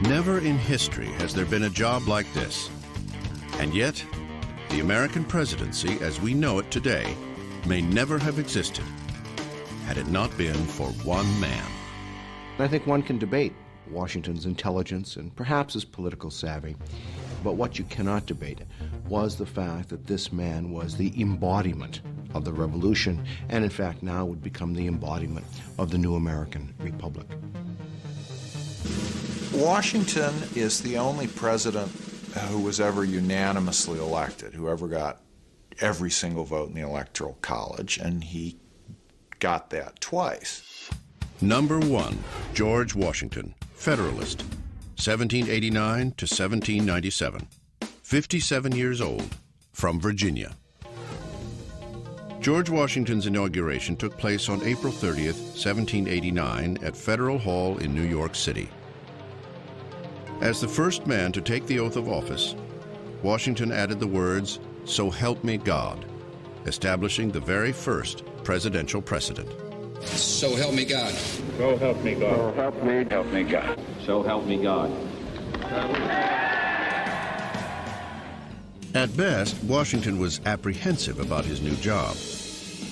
Never in history has there been a job like this. And yet, the American presidency as we know it today may never have existed had it not been for one man. I think one can debate Washington's intelligence and perhaps his political savvy, but what you cannot debate was the fact that this man was the embodiment of the revolution, and in fact now would become the embodiment of the new American Republic. Washington is the only president who was ever unanimously elected, who ever got every single vote in the Electoral College, and he got that twice. Number 1, George Washington, Federalist, 1789 to 1797, 57 years old, from Virginia. George Washington's inauguration took place on April 30th, 1789 at Federal Hall in New York City. As the first man to take the oath of office, Washington added the words, "So help me God," establishing the very first presidential precedent. So help me God. So help me God. So help me God. So help me God. At best, Washington was apprehensive about his new job.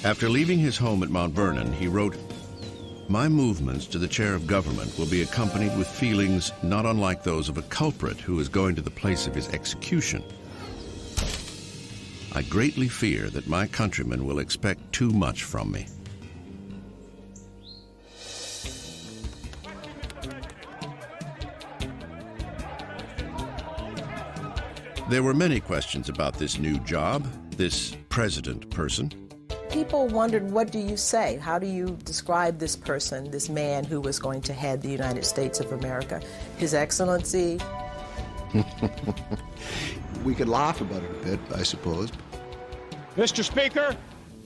After leaving his home at Mount Vernon, he wrote, "My movements to the chair of government will be accompanied with feelings not unlike those of a culprit who is going to the place of his execution. I greatly fear that my countrymen will expect too much from me." There were many questions about this new job, this president person. People wondered, what do you say? How do you describe this person, this man who was going to head the United States of America? His Excellency? We could laugh about it a bit, I suppose. Mr. Speaker,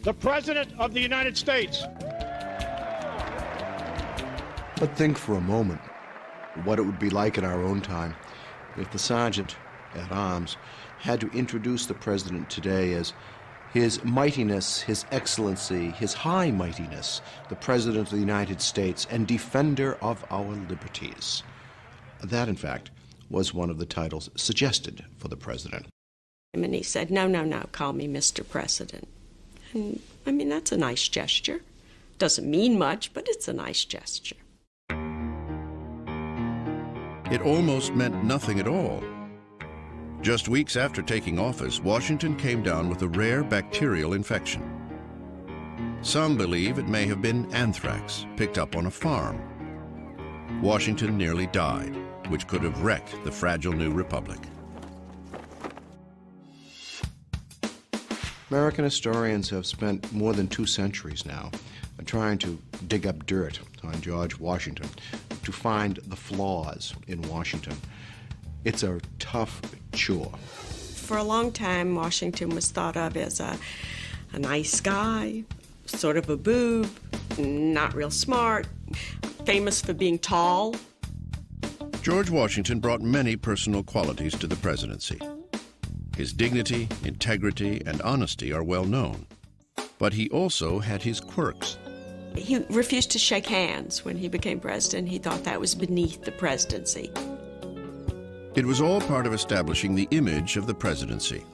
the President of the United States. But think for a moment what it would be like in our own time if the Sergeant at Arms had to introduce the President today as His Mightiness, His Excellency, His High Mightiness, the President of the United States and Defender of our Liberties. That, in fact, was one of the titles suggested for the President. And he said, no, call me Mr. President. And, I mean, that's a nice gesture. Doesn't mean much, but it's a nice gesture. It almost meant nothing at all. Just weeks after taking office, Washington came down with a rare bacterial infection. Some believe it may have been anthrax picked up on a farm. Washington nearly died, which could have wrecked the fragile new republic. American historians have spent more than 2 centuries now trying to dig up dirt on George Washington, to find the flaws in Washington. It's a tough chore. For a long time, Washington was thought of as a nice guy, sort of a boob, not real smart, famous for being tall. George Washington brought many personal qualities to the presidency. His dignity, integrity, and honesty are well known. But he also had his quirks. He refused to shake hands when he became president. He thought that was beneath the presidency. It was all part of establishing the image of the presidency.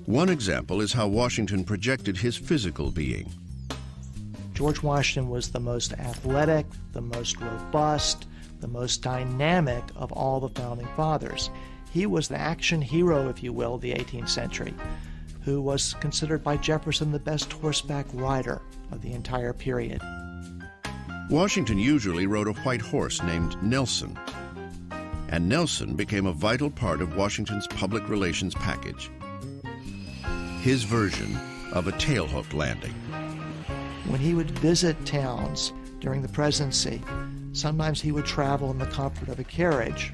One example is how Washington projected his physical being. George Washington was the most athletic, the most robust, the most dynamic of all the founding fathers. He was the action hero, if you will, of the 18th century, who was considered by Jefferson the best horseback rider of the entire period. Washington usually rode a white horse named Nelson, and Nelson became a vital part of Washington's public relations package. His version of a tailhook landing. When he would visit towns during the presidency, sometimes he would travel in the comfort of a carriage,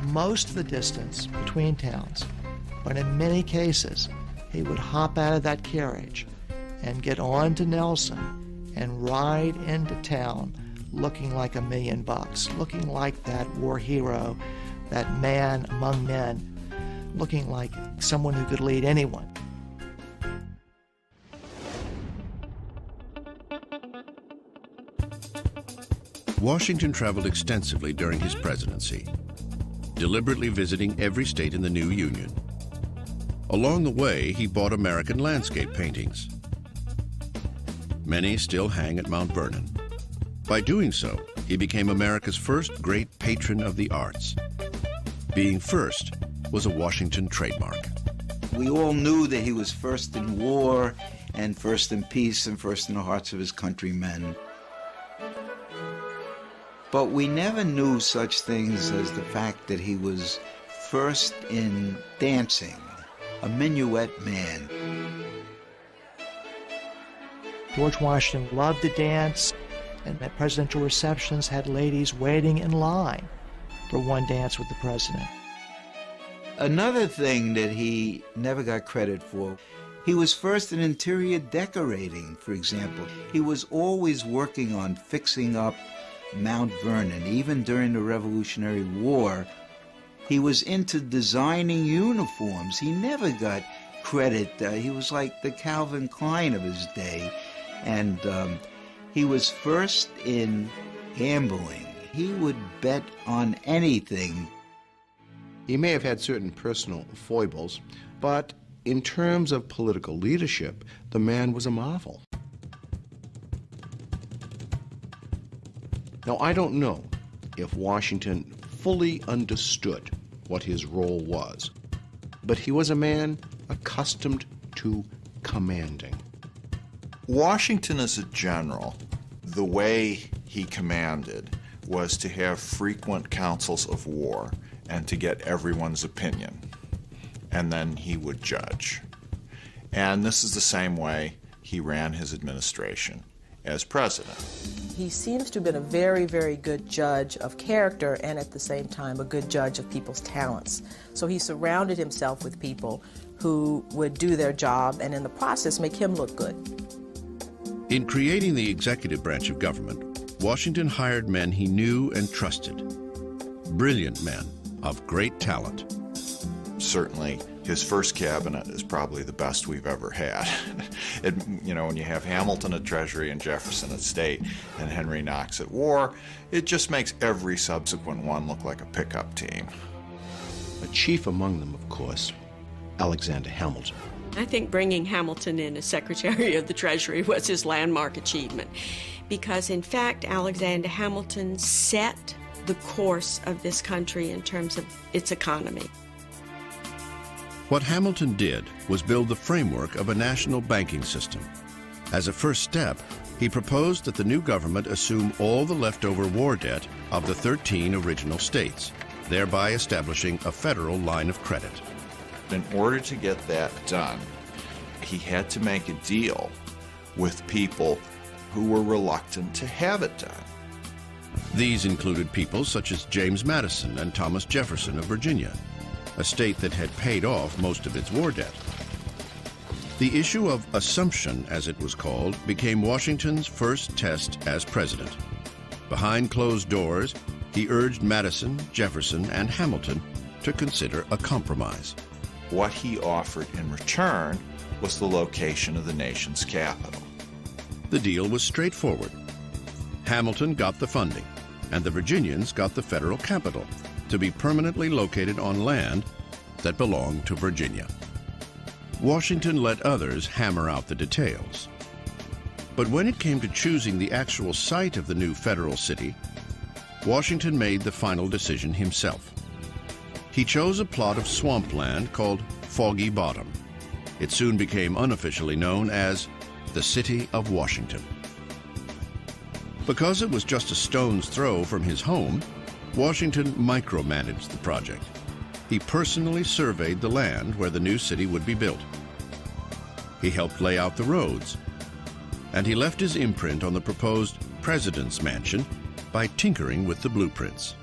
most of the distance between towns, but in many cases, he would hop out of that carriage and get on to Nelson and ride into town looking like $1 million, looking like that war hero, that man among men, looking like someone who could lead anyone. Washington traveled extensively during his presidency, deliberately visiting every state in the new Union. Along the way, he bought American landscape paintings. Many still hang at Mount Vernon. By doing so, he became America's first great patron of the arts. Being first was a Washington trademark. We all knew that he was first in war and first in peace and first in the hearts of his countrymen. But we never knew such things as the fact that he was first in dancing, a minuet man. George Washington loved to dance, and at presidential receptions had ladies waiting in line for one dance with the president. Another thing that he never got credit for, he was first in interior decorating, for example. He was always working on fixing up Mount Vernon, even during the Revolutionary War. He was into designing uniforms. He never got credit. He was like the Calvin Klein of his day. And he was first in gambling. He would bet on anything. He may have had certain personal foibles, but in terms of political leadership, the man was a marvel. Now, I don't know if Washington fully understood what his role was, but he was a man accustomed to commanding. Washington as a general, the way he commanded was to have frequent councils of war and to get everyone's opinion, and then he would judge. And this is the same way he ran his administration as president. He seems to have been a very, very good judge of character and at the same time a good judge of people's talents. So he surrounded himself with people who would do their job and in the process make him look good. In creating the executive branch of government, Washington hired men he knew and trusted. Brilliant men of great talent. Certainly, his first cabinet is probably the best we've ever had. When you have Hamilton at Treasury and Jefferson at State and Henry Knox at War, it just makes every subsequent one look like a pickup team. A chief among them, of course, Alexander Hamilton. I think bringing Hamilton in as Secretary of the Treasury was his landmark achievement because, in fact, Alexander Hamilton set the course of this country in terms of its economy. What Hamilton did was build the framework of a national banking system. As a first step, he proposed that the new government assume all the leftover war debt of the 13 original states, thereby establishing a federal line of credit. In order to get that done, he had to make a deal with people who were reluctant to have it done. These included people such as James Madison and Thomas Jefferson of Virginia, a state that had paid off most of its war debt. The issue of assumption, as it was called, became Washington's first test as president. Behind closed doors, he urged Madison, Jefferson, and Hamilton to consider a compromise. What he offered in return was the location of the nation's capital. The deal was straightforward. Hamilton got the funding, and the Virginians got the federal capital to be permanently located on land that belonged to Virginia. Washington let others hammer out the details. But when it came to choosing the actual site of the new federal city, Washington made the final decision himself. He chose a plot of swampland called Foggy Bottom. It soon became unofficially known as the City of Washington. Because it was just a stone's throw from his home, Washington micromanaged the project. He personally surveyed the land where the new city would be built. He helped lay out the roads, and he left his imprint on the proposed President's Mansion by tinkering with the blueprints.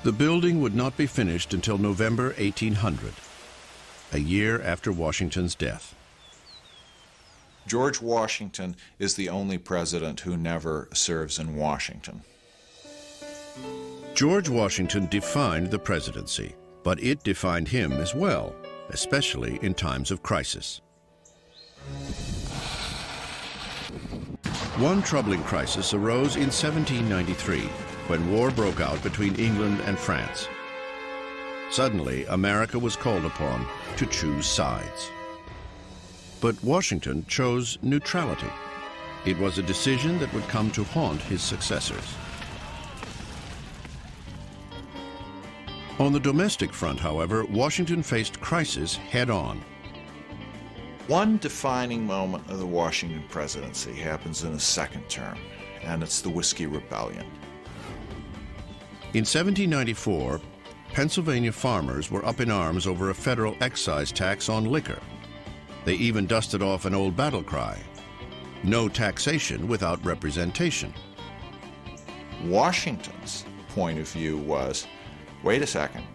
The building would not be finished until November 1800, a year after Washington's death. George Washington is the only president who never serves in Washington. George Washington defined the presidency, but it defined him as well, especially in times of crisis. One troubling crisis arose in 1793 when war broke out between England and France. Suddenly, America was called upon to choose sides. But Washington chose neutrality. It was a decision that would come to haunt his successors. On the domestic front, however, Washington faced crisis head-on. One defining moment of the Washington presidency happens in his second term, and it's the Whiskey Rebellion. In 1794, Pennsylvania farmers were up in arms over a federal excise tax on liquor. They even dusted off an old battle cry, "No taxation without representation." Washington's point of view was, wait a second,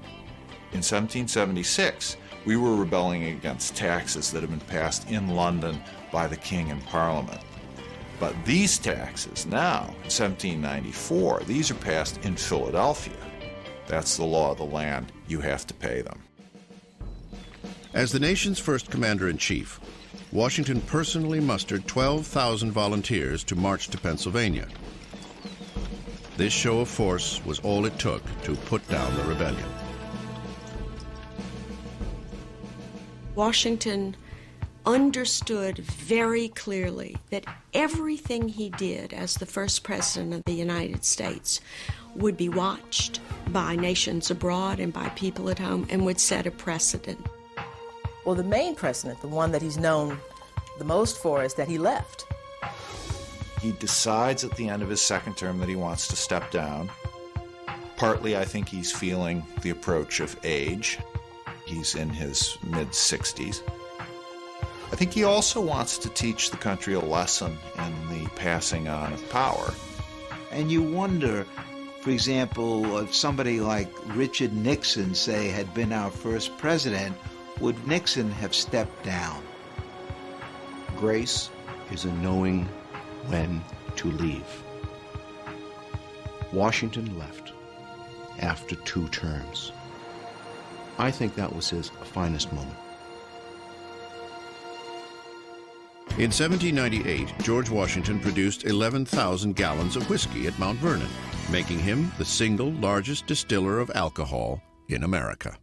in 1776, we were rebelling against taxes that had been passed in London by the King and Parliament. But these taxes now, in 1794, these are passed in Philadelphia. That's the law of the land. You have to pay them. As the nation's first commander-in-chief, Washington personally mustered 12,000 volunteers to march to Pennsylvania. This show of force was all it took to put down the rebellion. Washington understood very clearly that everything he did as the first president of the United States would be watched by nations abroad and by people at home and would set a precedent. Well, the main precedent, the one that he's known the most for, is that he left. He decides at the end of his second term that he wants to step down. Partly, I think he's feeling the approach of age. He's in his mid-60s. I think he also wants to teach the country a lesson in the passing on of power. And you wonder, for example, if somebody like Richard Nixon, say, had been our first president, would Nixon have stepped down? Grace is a knowing when to leave. Washington left after 2 terms. I think that was his finest moment. In 1798, George Washington produced 11,000 gallons of whiskey at Mount Vernon, making him the single largest distiller of alcohol in America.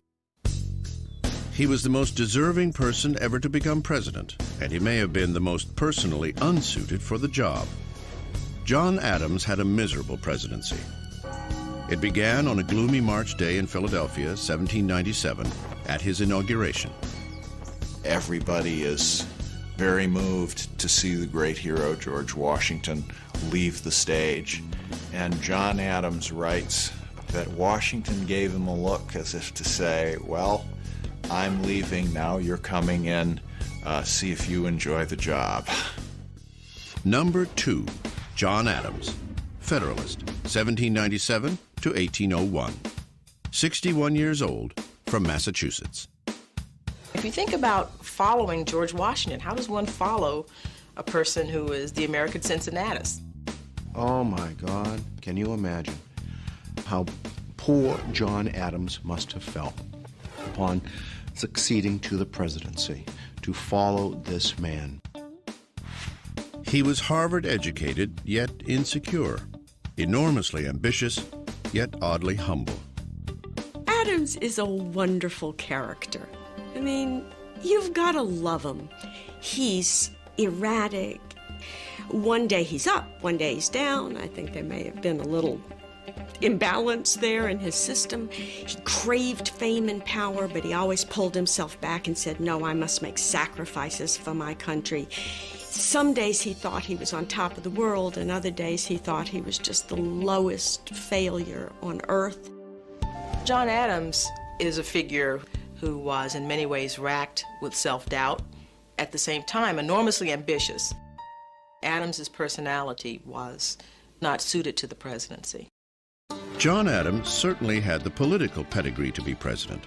He was the most deserving person ever to become president, and he may have been the most personally unsuited for the job. John Adams had a miserable presidency. It began on a gloomy March day in Philadelphia, 1797, at his inauguration. Everybody is very moved to see the great hero George Washington leave the stage. And John Adams writes that Washington gave him a look as if to say, well, I'm leaving, now you're coming in, see if you enjoy the job. Number 2, John Adams, Federalist, 1797 to 1801. 61 years old, from Massachusetts. If you think about following George Washington, how does one follow a person who is the American Cincinnatus? Oh my God, can you imagine how poor John Adams must have felt upon succeeding to the presidency, to follow this man? He was Harvard educated, yet insecure, enormously ambitious, yet oddly humble. Adams is a wonderful character. I mean, you've got to love him. He's erratic. One day he's up, one day he's down. I think there may have been a little imbalance there in his system. He craved fame and power, but he always pulled himself back and said, no, I must make sacrifices for my country. Some days he thought he was on top of the world, and other days he thought he was just the lowest failure on earth. John Adams is a figure who was in many ways racked with self-doubt, at the same time enormously ambitious. Adams's personality was not suited to the presidency. John Adams certainly had the political pedigree to be president.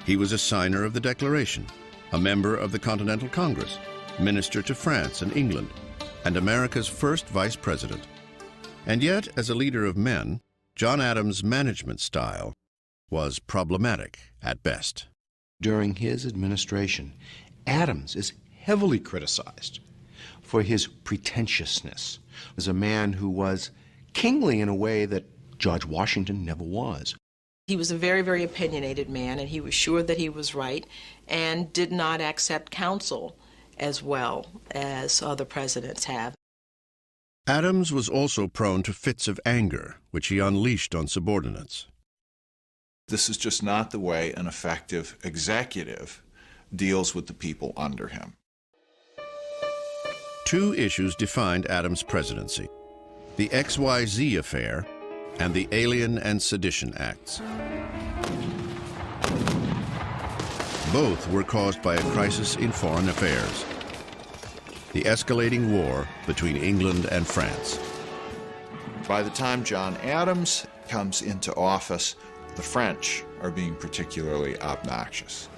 He was a signer of the Declaration, a member of the Continental Congress, minister to France and England, and America's first vice president. And yet, as a leader of men, John Adams' management style was problematic at best. During his administration, Adams is heavily criticized for his pretentiousness as a man who was kingly in a way that George Washington never was. He was a very, very opinionated man, and he was sure that he was right and did not accept counsel as well as other presidents have. Adams was also prone to fits of anger, which he unleashed on subordinates. This is just not the way an effective executive deals with the people under him. Two issues defined Adams' presidency: the XYZ affair and the Alien and Sedition Acts. Both were caused by a crisis in foreign affairs: the escalating war between England and France. By the time John Adams comes into office, the French are being particularly obnoxious.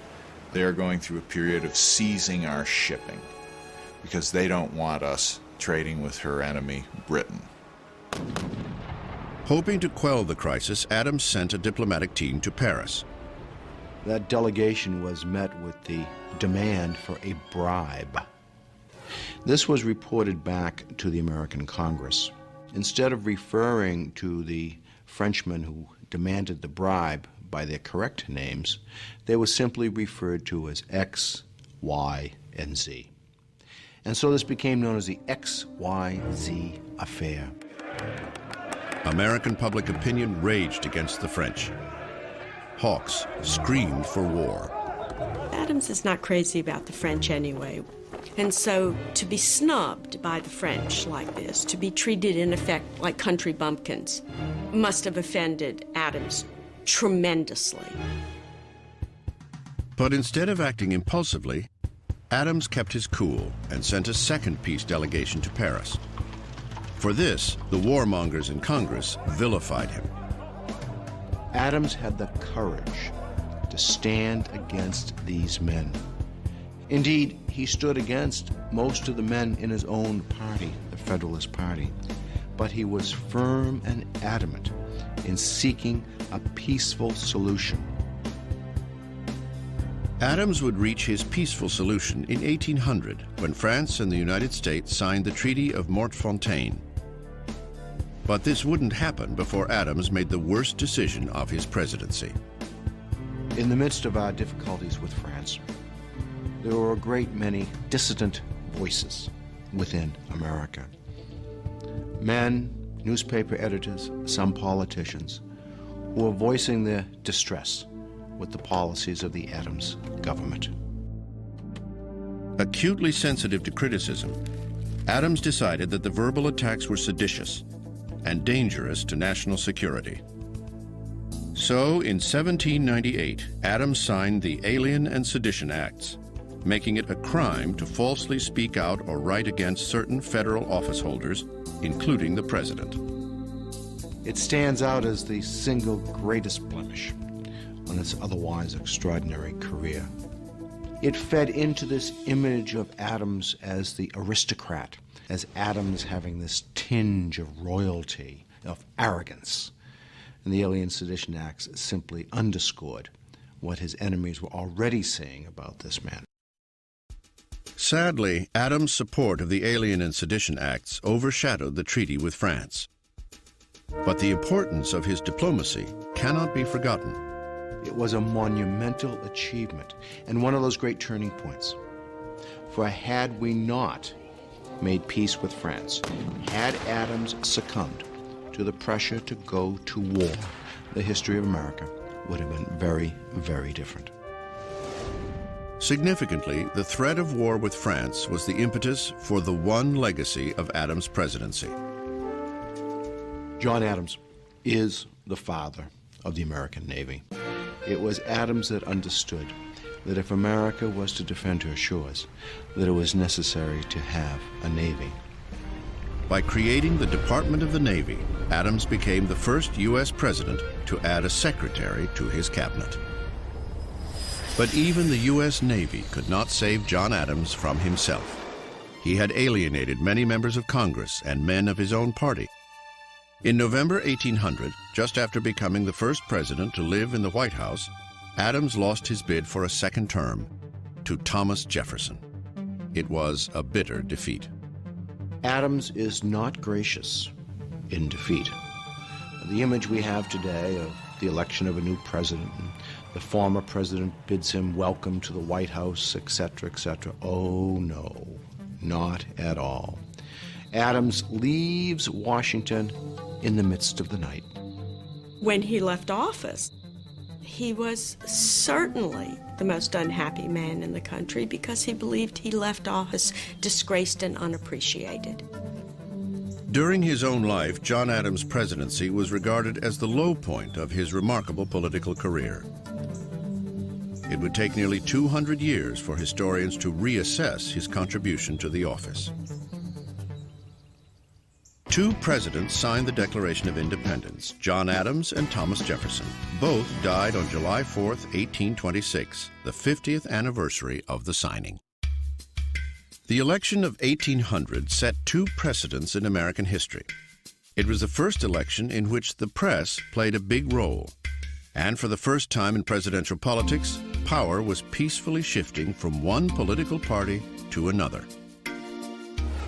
They are going through a period of seizing our shipping because they don't want us trading with her enemy, Britain. Hoping to quell the crisis, Adams sent a diplomatic team to Paris. That delegation was met with the demand for a bribe. This was reported back to the American Congress. Instead of referring to the Frenchmen who demanded the bribe by their correct names, they were simply referred to as X, Y, and Z. And so this became known as the XYZ affair. American public opinion raged against the French. Hawks screamed for war. Adams is not crazy about the French anyway. And so to be snubbed by the French like this, to be treated in effect like country bumpkins, must have offended Adams tremendously. But instead of acting impulsively, Adams kept his cool and sent a second peace delegation to Paris. For this, the warmongers in Congress vilified him. Adams had the courage to stand against these men. Indeed, he stood against most of the men in his own party, the Federalist Party, but he was firm and adamant in seeking a peaceful solution. Adams would reach his peaceful solution in 1800 when France and the United States signed the Treaty of Montfontaine. But this wouldn't happen before Adams made the worst decision of his presidency. In the midst of our difficulties with France, there were a great many dissident voices within America. Men, newspaper editors, some politicians, who were voicing their distress with the policies of the Adams government. Acutely sensitive to criticism, Adams decided that the verbal attacks were seditious and dangerous to national security. So, in 1798, Adams signed the Alien and Sedition Acts, making it a crime to falsely speak out or write against certain federal office holders, including the president. It stands out as the single greatest blemish on his otherwise extraordinary career. It fed into this image of Adams as the aristocrat, as Adams having this tinge of royalty, of arrogance. And the Alien Sedition Acts simply underscored what his enemies were already saying about this man. Sadly, Adams' support of the Alien and Sedition Acts overshadowed the treaty with France. But the importance of his diplomacy cannot be forgotten. It was a monumental achievement and one of those great turning points. For had we not made peace with France, had Adams succumbed to the pressure to go to war, the history of America would have been very, very different. Significantly, the threat of war with France was the impetus for the one legacy of Adams' presidency. John Adams is the father of the American Navy. It was Adams that understood that if America was to defend her shores, that it was necessary to have a Navy. By creating the Department of the Navy, Adams became the first U.S. president to add a secretary to his cabinet. But even the U.S. Navy could not save John Adams from himself. He had alienated many members of Congress and men of his own party. In November 1800, just after becoming the first president to live in the White House, Adams lost his bid for a second term to Thomas Jefferson. It was a bitter defeat. Adams is not gracious in defeat. The image we have today of the election of a new president, and the former president bids him welcome to the White House, etc., etc. Oh, no, not at all. Adams leaves Washington in the midst of the night. When he left office, he was certainly the most unhappy man in the country because he believed he left office disgraced and unappreciated. During his own life, John Adams' presidency was regarded as the low point of his remarkable political career. It would take nearly 200 years for historians to reassess his contribution to the office. Two presidents signed the Declaration of Independence, John Adams and Thomas Jefferson. Both died on July 4, 1826, the 50th anniversary of the signing. The election of 1800 set two precedents in American history. It was the first election in which the press played a big role. And for the first time in presidential politics, power was peacefully shifting from one political party to another.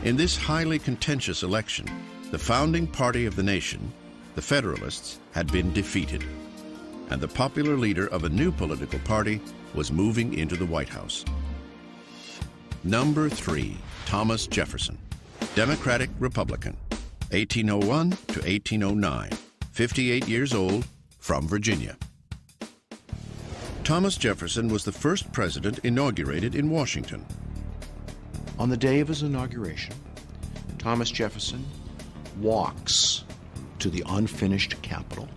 In this highly contentious election, the founding party of the nation, the Federalists, had been defeated, and the popular leader of a new political party was moving into the White House. Number 3, Thomas Jefferson, Democratic Republican, 1801 to 1809, 58 years old, from Virginia. Thomas Jefferson was the first president inaugurated in Washington. On the day of his inauguration, Thomas Jefferson walks to the unfinished Capitol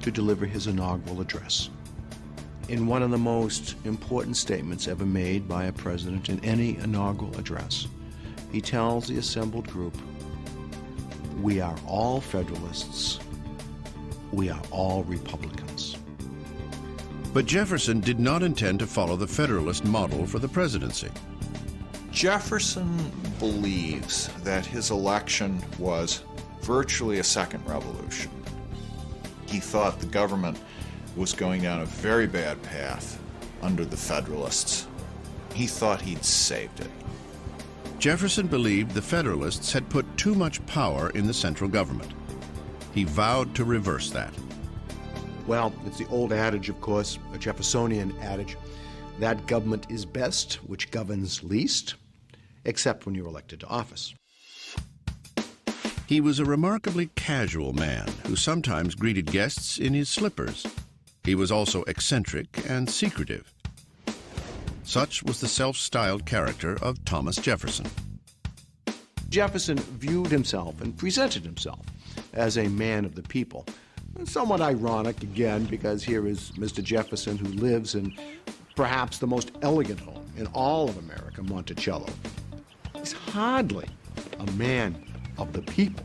to deliver his inaugural address. In one of the most important statements ever made by a president in any inaugural address, he tells the assembled group, "We are all Federalists. We are all Republicans." But Jefferson did not intend to follow the Federalist model for the presidency. Jefferson believes that his election was virtually a second revolution. He thought the government was going down a very bad path under the Federalists. He thought he'd saved it. Jefferson believed the Federalists had put too much power in the central government. He vowed to reverse that. Well, it's the old adage, of course, a Jeffersonian adage, that government is best which governs least, except when you're elected to office. He was a remarkably casual man who sometimes greeted guests in his slippers. He was also eccentric and secretive. Such was the self-styled character of Thomas Jefferson. Jefferson viewed himself and presented himself as a man of the people. Somewhat ironic, again, because here is Mr. Jefferson, who lives in perhaps the most elegant home in all of America, Monticello. He's hardly a man of the people.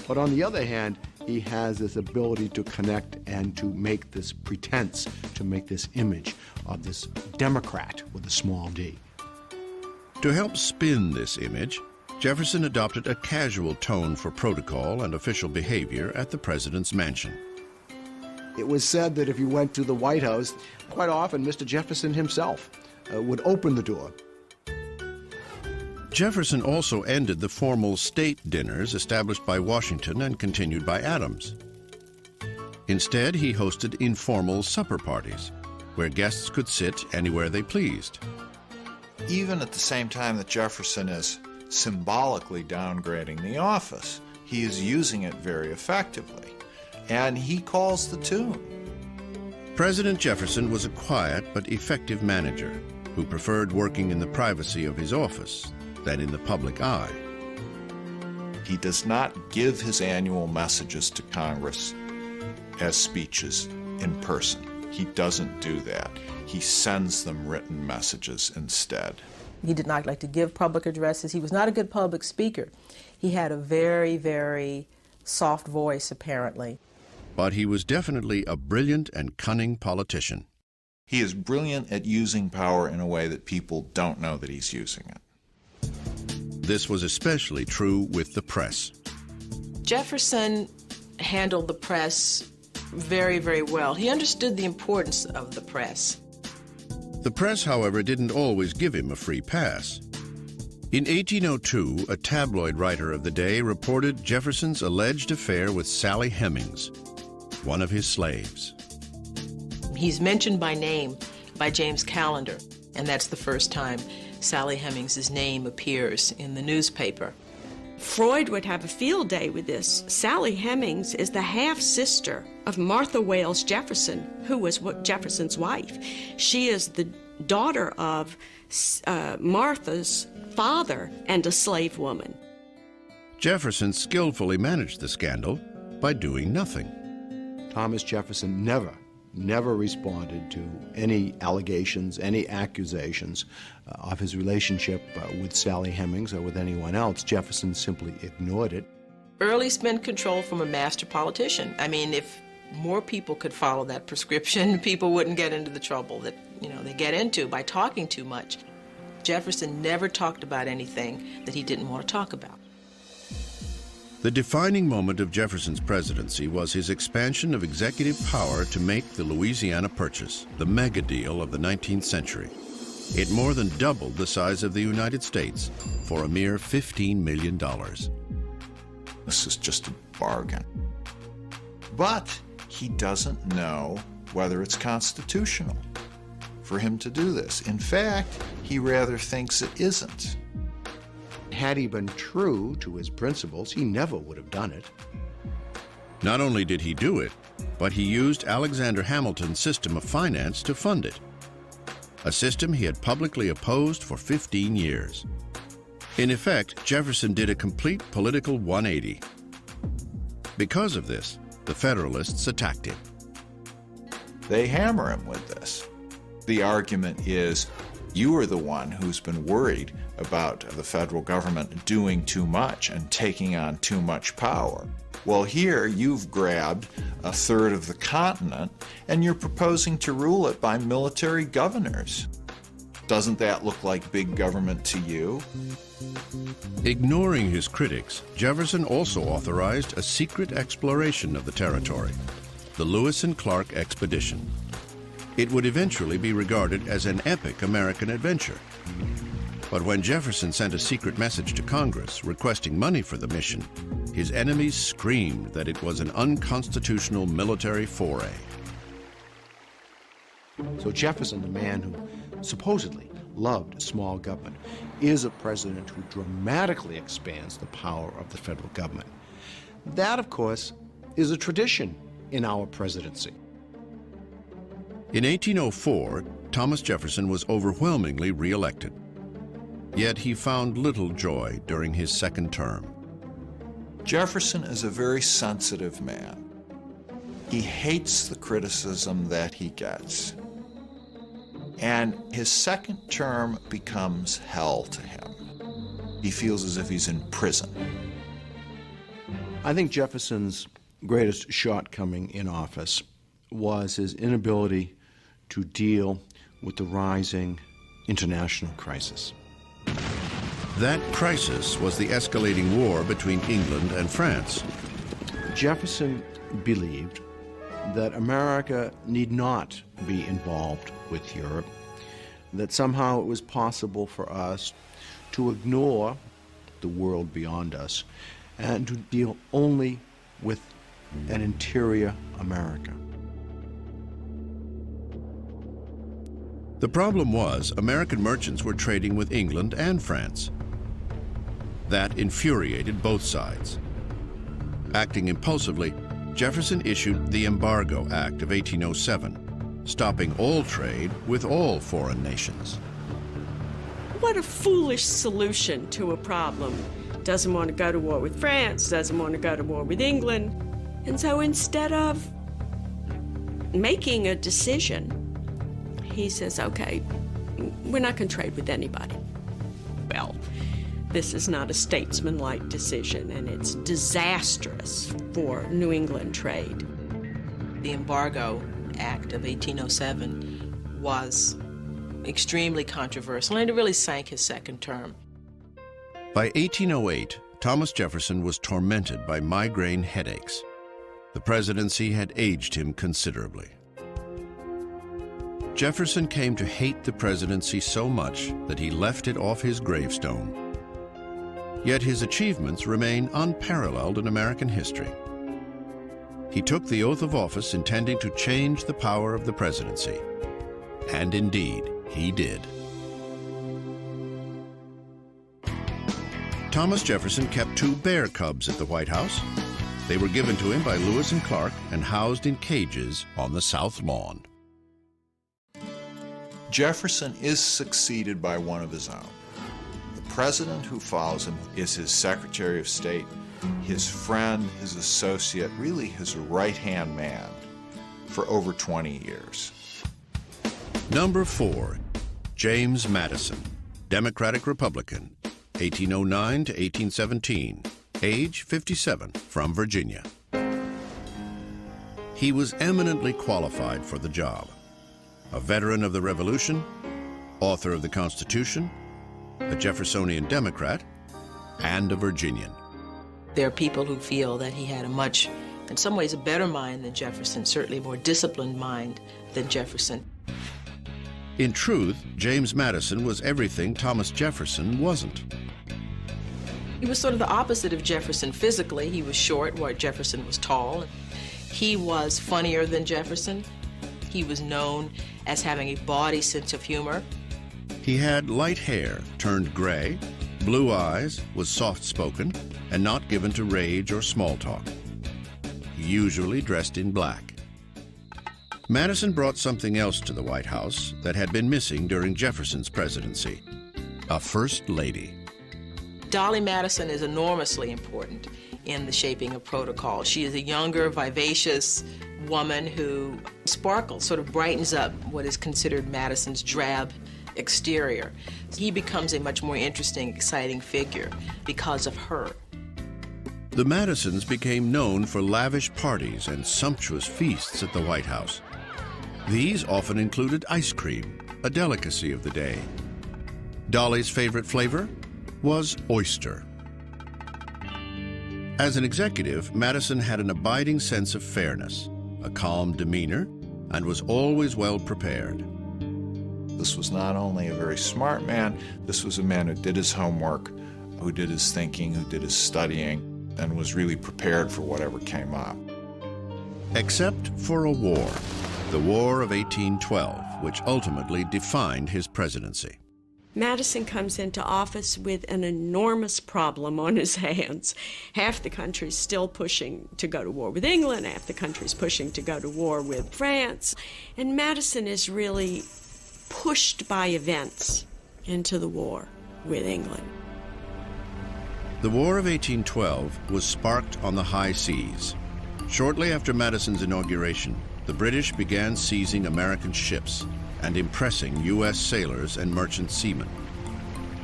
But on the other hand, he has this ability to connect and to make this pretense, to make this image of this Democrat with a small d. To help spin this image, Jefferson adopted a casual tone for protocol and official behavior at the president's mansion. It was said that if you went to the White House, quite often Mr. Jefferson himself would open the door. Jefferson also ended the formal state dinners established by Washington and continued by Adams. Instead, he hosted informal supper parties, where guests could sit anywhere they pleased. Even at the same time that Jefferson is symbolically downgrading the office, he is using it very effectively, and he calls the tune. President Jefferson was a quiet but effective manager who preferred working in the privacy of his office than in the public eye. He does not give his annual messages to Congress as speeches in person. He doesn't do that. He sends them written messages instead. He did not like to give public addresses. He was not a good public speaker. He had a very, very soft voice, apparently. But he was definitely a brilliant and cunning politician. He is brilliant at using power in a way that people don't know that he's using it. This was especially true with the press. Jefferson handled the press very, very well. He understood the importance of the press. The press, however, didn't always give him a free pass. In 1802, a tabloid writer of the day reported Jefferson's alleged affair with Sally Hemings, one of his slaves. He's mentioned by name by James Callender, and that's the first time Sally Hemings' name appears in the newspaper. Freud would have a field day with this. Sally Hemings is the half-sister of Martha Wales Jefferson, who was Jefferson's wife. She is the daughter of Martha's father and a slave woman. Jefferson skillfully managed the scandal by doing nothing. Thomas Jefferson never responded to any allegations, any accusations of his relationship with Sally Hemings or with anyone else. Jefferson simply ignored it. Early spent control from a master politician. I mean, if more people could follow that prescription, people wouldn't get into the trouble that, they get into by talking too much. Jefferson never talked about anything that he didn't want to talk about. The defining moment of Jefferson's presidency was his expansion of executive power to make the Louisiana Purchase, the mega deal of the 19th century. It more than doubled the size of the United States for a mere $15 million. This is just a bargain. But he doesn't know whether it's constitutional for him to do this. In fact, he rather thinks it isn't. Had he been true to his principles, he never would have done it. Not only did he do it, but he used Alexander Hamilton's system of finance to fund it, a system he had publicly opposed for 15 years. In effect, Jefferson did a complete political 180. Because of this, the Federalists attacked him. They hammer him with this. The argument is, you are the one who's been worried about the federal government doing too much and taking on too much power. Well, here you've grabbed a third of the continent and you're proposing to rule it by military governors. Doesn't that look like big government to you? Ignoring his critics, Jefferson also authorized a secret exploration of the territory, the Lewis and Clark Expedition. It would eventually be regarded as an epic American adventure. But when Jefferson sent a secret message to Congress requesting money for the mission, his enemies screamed that it was an unconstitutional military foray. So Jefferson, the man who supposedly loved small government, is a president who dramatically expands the power of the federal government. That, of course, is a tradition in our presidency. In 1804, Thomas Jefferson was overwhelmingly re-elected. Yet he found little joy during his second term. Jefferson is a very sensitive man. He hates the criticism that he gets. And his second term becomes hell to him. He feels as if he's in prison. I think Jefferson's greatest shortcoming in office was his inability to deal with the rising international crisis. That crisis was the escalating war between England and France. Jefferson believed that America need not be involved with Europe, that somehow it was possible for us to ignore the world beyond us and to deal only with an interior America. The problem was American merchants were trading with England and France. That infuriated both sides. Acting impulsively, Jefferson issued the Embargo Act of 1807, stopping all trade with all foreign nations. What a foolish solution to a problem. Doesn't want to go to war with France, doesn't want to go to war with England. And so instead of making a decision, he says, okay, we're not going to trade with anybody. Well, this is not a statesmanlike decision, and it's disastrous for New England trade. The Embargo Act of 1807 was extremely controversial, and it really sank his second term. By 1808, Thomas Jefferson was tormented by migraine headaches. The presidency had aged him considerably. Jefferson came to hate the presidency so much that he left it off his gravestone. Yet his achievements remain unparalleled in American history. He took the oath of office intending to change the power of the presidency. And indeed, he did. Thomas Jefferson kept 2 bear cubs at the White House. They were given to him by Lewis and Clark and housed in cages on the South Lawn. Jefferson is succeeded by one of his own. The president who follows him is his Secretary of State, his friend, his associate, really his right-hand man for over 20 years. Number 4, James Madison, Democratic-Republican, 1809 to 1817, age 57, from Virginia. He was eminently qualified for the job. A veteran of the Revolution, author of the Constitution, a Jeffersonian Democrat, and a Virginian. There are people who feel that he had a much, in some ways, a better mind than Jefferson, certainly a more disciplined mind than Jefferson. In truth, James Madison was everything Thomas Jefferson wasn't. He was sort of the opposite of Jefferson physically. He was short, while Jefferson was tall. He was funnier than Jefferson. He was known as having a bawdy sense of humor. He had light hair turned gray, blue eyes, was soft-spoken, and not given to rage or small talk. He usually dressed in black. Madison brought something else to the White House that had been missing during Jefferson's presidency: a first lady. Dolly Madison is enormously important in the shaping of protocol. She is a younger, vivacious woman who sparkles, sort of brightens up what is considered Madison's drab exterior. He becomes a much more interesting, exciting figure because of her. The Madisons became known for lavish parties and sumptuous feasts at the White House. These often included ice cream, a delicacy of the day. Dolly's favorite flavor was oyster. As an executive, Madison had an abiding sense of fairness, a calm demeanor, and was always well prepared. This was not only a very smart man, this was a man who did his homework, who did his thinking, who did his studying, and was really prepared for whatever came up. Except for a war, the War of 1812, which ultimately defined his presidency. Madison comes into office with an enormous problem on his hands. Half the country's still pushing to go to war with England, half the country's pushing to go to war with France, and Madison is really pushed by events into the war with England. The War of 1812 was sparked on the high seas. Shortly after Madison's inauguration, the British began seizing American ships and impressing U.S. sailors and merchant seamen.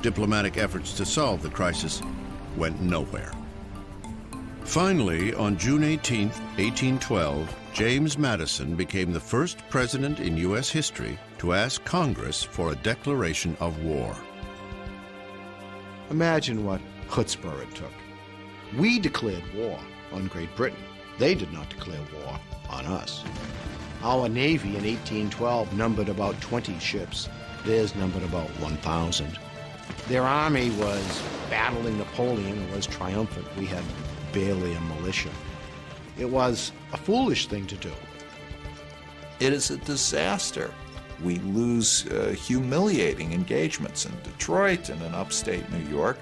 Diplomatic efforts to solve the crisis went nowhere. Finally, on June 18, 1812, James Madison became the first president in U.S. history to ask Congress for a declaration of war. Imagine what chutzpah it took. We declared war on Great Britain. They did not declare war on us. Our Navy in 1812 numbered about 20 ships. Theirs numbered about 1,000. Their army was battling Napoleon and was triumphant. We had barely a militia. It was a foolish thing to do. It is a disaster. We lose humiliating engagements in Detroit and in upstate New York,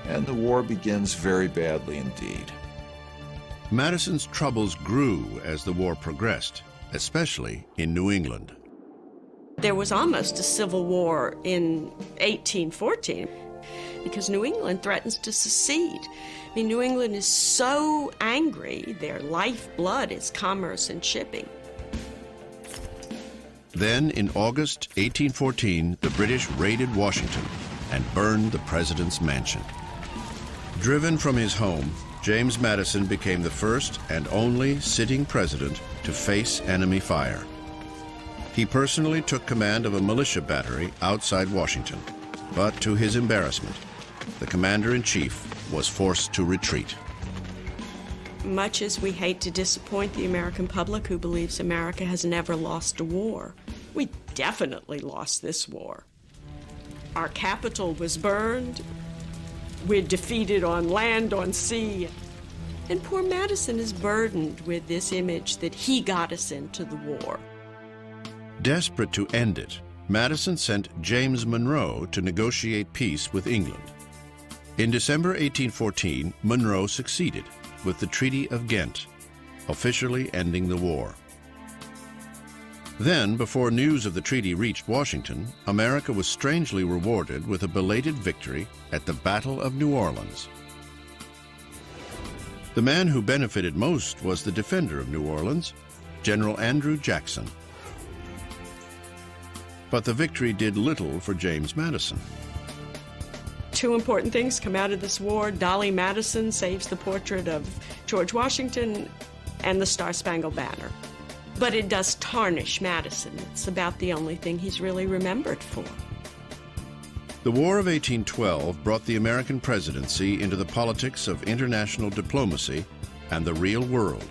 and the war begins very badly indeed. Madison's troubles grew as the war progressed, especially in New England. There was almost a civil war in 1814 because New England threatens to secede. I mean, New England is so angry, their lifeblood is commerce and shipping. Then, in August 1814, the British raided Washington and burned the president's mansion. Driven from his home, James Madison became the first and only sitting president to face enemy fire. He personally took command of a militia battery outside Washington, but to his embarrassment, the commander-in-chief was forced to retreat. Much as we hate to disappoint the American public who believes America has never lost a war, we definitely lost this war. Our Capitol was burned. We're defeated on land, on sea. And poor Madison is burdened with this image that he got us into the war. Desperate to end it, Madison sent James Monroe to negotiate peace with England. In December 1814, Monroe succeeded with the Treaty of Ghent, officially ending the war. Then, before news of the treaty reached Washington, America was strangely rewarded with a belated victory at the Battle of New Orleans. The man who benefited most was the defender of New Orleans, General Andrew Jackson. But the victory did little for James Madison. Two important things come out of this war. Dolly Madison saves the portrait of George Washington and the Star-Spangled Banner. But it does tarnish Madison. It's about the only thing he's really remembered for. The War of 1812 brought the American presidency into the politics of international diplomacy and the real world.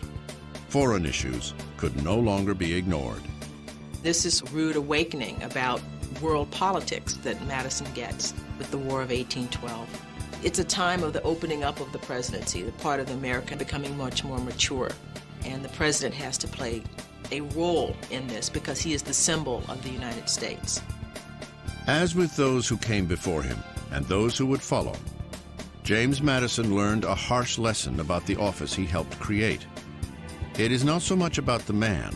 Foreign issues could no longer be ignored. This is a rude awakening about world politics that Madison gets with the War of 1812. It's a time of the opening up of the presidency, the part of America becoming much more mature. And the president has to play a role in this because he is the symbol of the United States. As with those who came before him and those who would follow, James Madison learned a harsh lesson about the office he helped create. It is not so much about the man,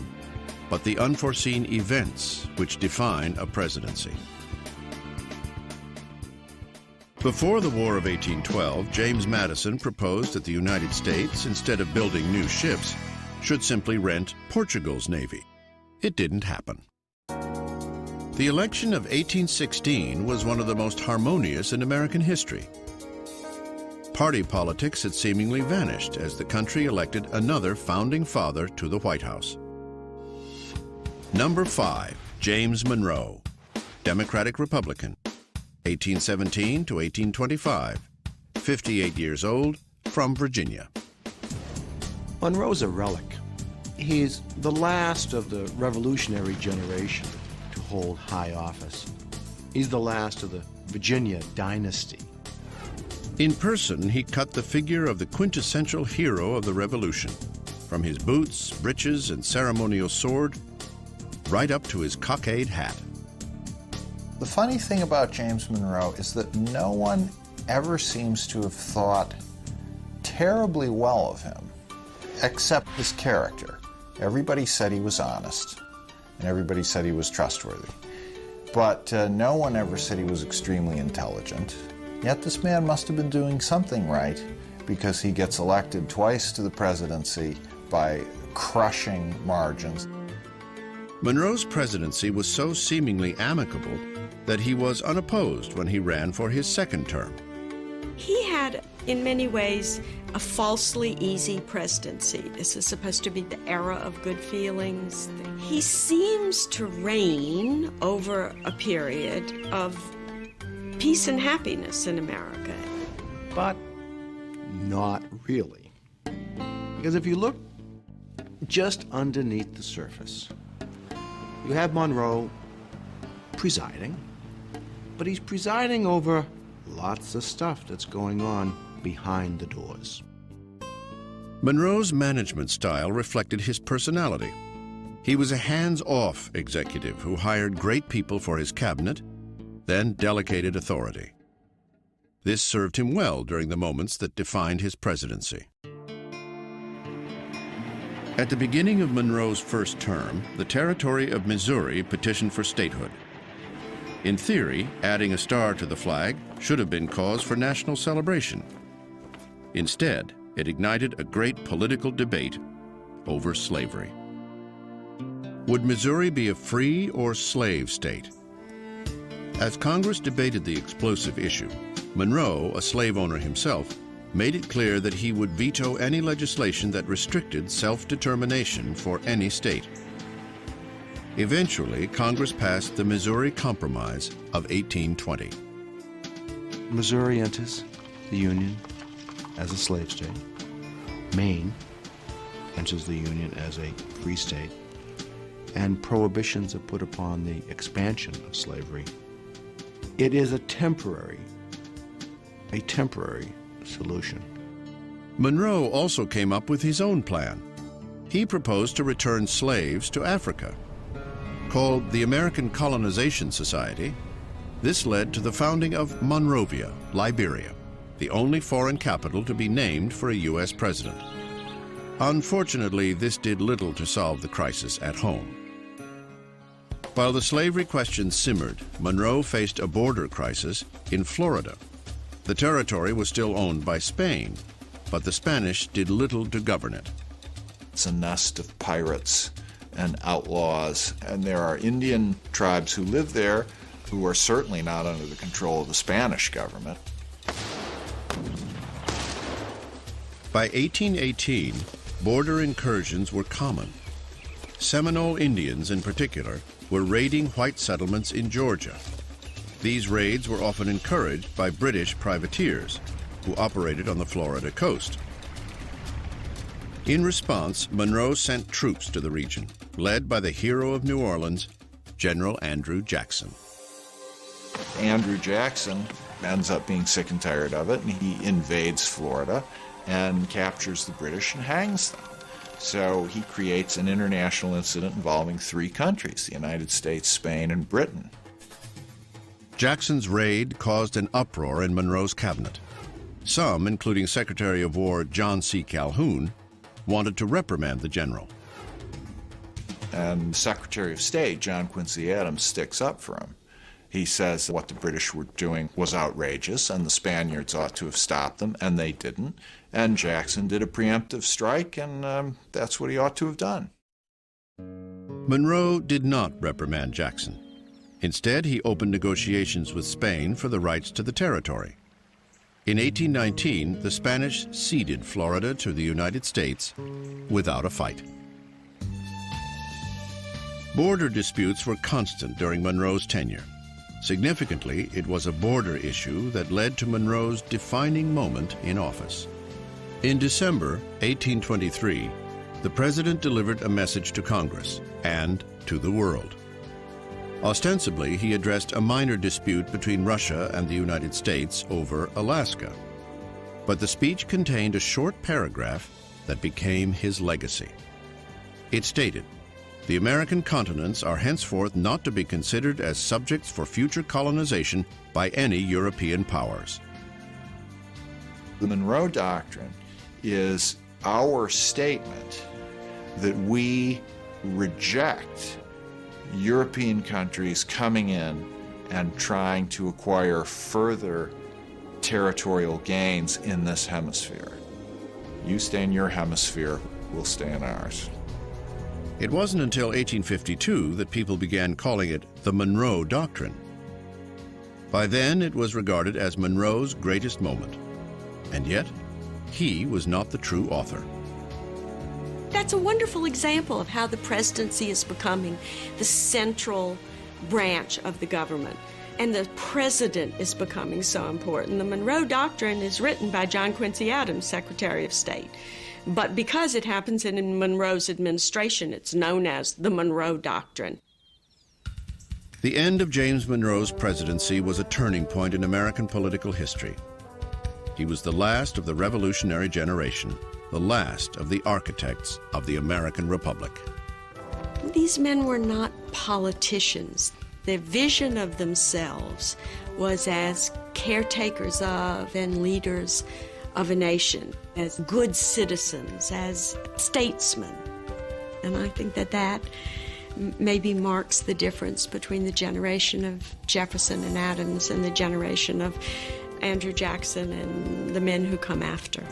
but the unforeseen events which define a presidency. Before the War of 1812, James Madison proposed that the United States, instead of building new ships, should simply rent Portugal's navy. It didn't happen. The election of 1816 was one of the most harmonious in American history. Party politics had seemingly vanished as the country elected another founding father to the White House. Number 5, James Monroe, Democratic-Republican, 1817 to 1825, 58 years old, from Virginia. Monroe's a relic. He's the last of the revolutionary generation to hold high office. He's the last of the Virginia dynasty. In person, he cut the figure of the quintessential hero of the Revolution, from his boots, breeches, and ceremonial sword, right up to his cockade hat. The funny thing about James Monroe is that no one ever seems to have thought terribly well of him, except his character. Everybody said he was honest, and everybody said he was trustworthy. But no one ever said he was extremely intelligent. Yet this man must have been doing something right, because he gets elected twice to the presidency by crushing margins. Monroe's presidency was so seemingly amicable that he was unopposed when he ran for his second term. He had, in many ways, a falsely easy presidency. This is supposed to be the era of good feelings. He seems to reign over a period of peace and happiness in America. But not really. Because if you look just underneath the surface, you have Monroe presiding, but he's presiding over lots of stuff that's going on behind the doors. Monroe's management style reflected his personality. He was a hands-off executive who hired great people for his cabinet, then delegated authority. This served him well during the moments that defined his presidency. At the beginning of Monroe's first term, the territory of Missouri petitioned for statehood. In theory, adding a star to the flag should have been cause for national celebration. Instead, it ignited a great political debate over slavery. Would Missouri be a free or slave state? As Congress debated the explosive issue, Monroe, a slave owner himself, made it clear that he would veto any legislation that restricted self-determination for any state. Eventually, Congress passed the Missouri Compromise of 1820. Missouri enters the Union as a slave state. Maine enters the Union as a free state. And prohibitions are put upon the expansion of slavery. It is a temporary a temporary solution. Monroe also came up with his own plan. He proposed to return slaves to Africa. Called the American Colonization Society, this led to the founding of Monrovia, Liberia, the only foreign capital to be named for a U.S. president. Unfortunately, this did little to solve the crisis at home. While the slavery question simmered, Monroe faced a border crisis in Florida. The territory was still owned by Spain, but the Spanish did little to govern it. It's a nest of pirates and outlaws, and there are Indian tribes who live there who are certainly not under the control of the Spanish government. By 1818, border incursions were common. Seminole Indians, in particular, were raiding white settlements in Georgia. These raids were often encouraged by British privateers who operated on the Florida coast. In response, Monroe sent troops to the region, led by the hero of New Orleans, General Andrew Jackson. Andrew Jackson ends up being sick and tired of it, and he invades Florida and captures the British and hangs them. So he creates an international incident involving 3 countries, the United States, Spain, and Britain. Jackson's raid caused an uproar in Monroe's cabinet. Some, including Secretary of War John C. Calhoun, wanted to reprimand the general. And Secretary of State John Quincy Adams sticks up for him. He says what the British were doing was outrageous and the Spaniards ought to have stopped them, and they didn't. And Jackson did a preemptive strike, and that's what he ought to have done. Monroe did not reprimand Jackson. Instead, he opened negotiations with Spain for the rights to the territory. In 1819, the Spanish ceded Florida to the United States without a fight. Border disputes were constant during Monroe's tenure. Significantly, it was a border issue that led to Monroe's defining moment in office. In December 1823, the president delivered a message to Congress and to the world. Ostensibly, he addressed a minor dispute between Russia and the United States over Alaska. But the speech contained a short paragraph that became his legacy. It stated, "The American continents are henceforth not to be considered as subjects for future colonization by any European powers." The Monroe Doctrine is our statement that we reject European countries coming in and trying to acquire further territorial gains in this hemisphere. You stay in your hemisphere, we'll stay in ours. It wasn't until 1852 that people began calling it the Monroe Doctrine. By then, it was regarded as Monroe's greatest moment. And yet, he was not the true author. That's a wonderful example of how the presidency is becoming the central branch of the government. And the president is becoming so important. The Monroe Doctrine is written by John Quincy Adams, Secretary of State. But because it happens in Monroe's administration, it's known as the Monroe Doctrine. The end of James Monroe's presidency was a turning point in American political history. He was the last of the revolutionary generation, the last of the architects of the American Republic. These men were not politicians. Their vision of themselves was as caretakers of and leaders of a nation, as good citizens, as statesmen. And I think that maybe marks the difference between the generation of Jefferson and Adams and the generation of Andrew Jackson and the men who come after.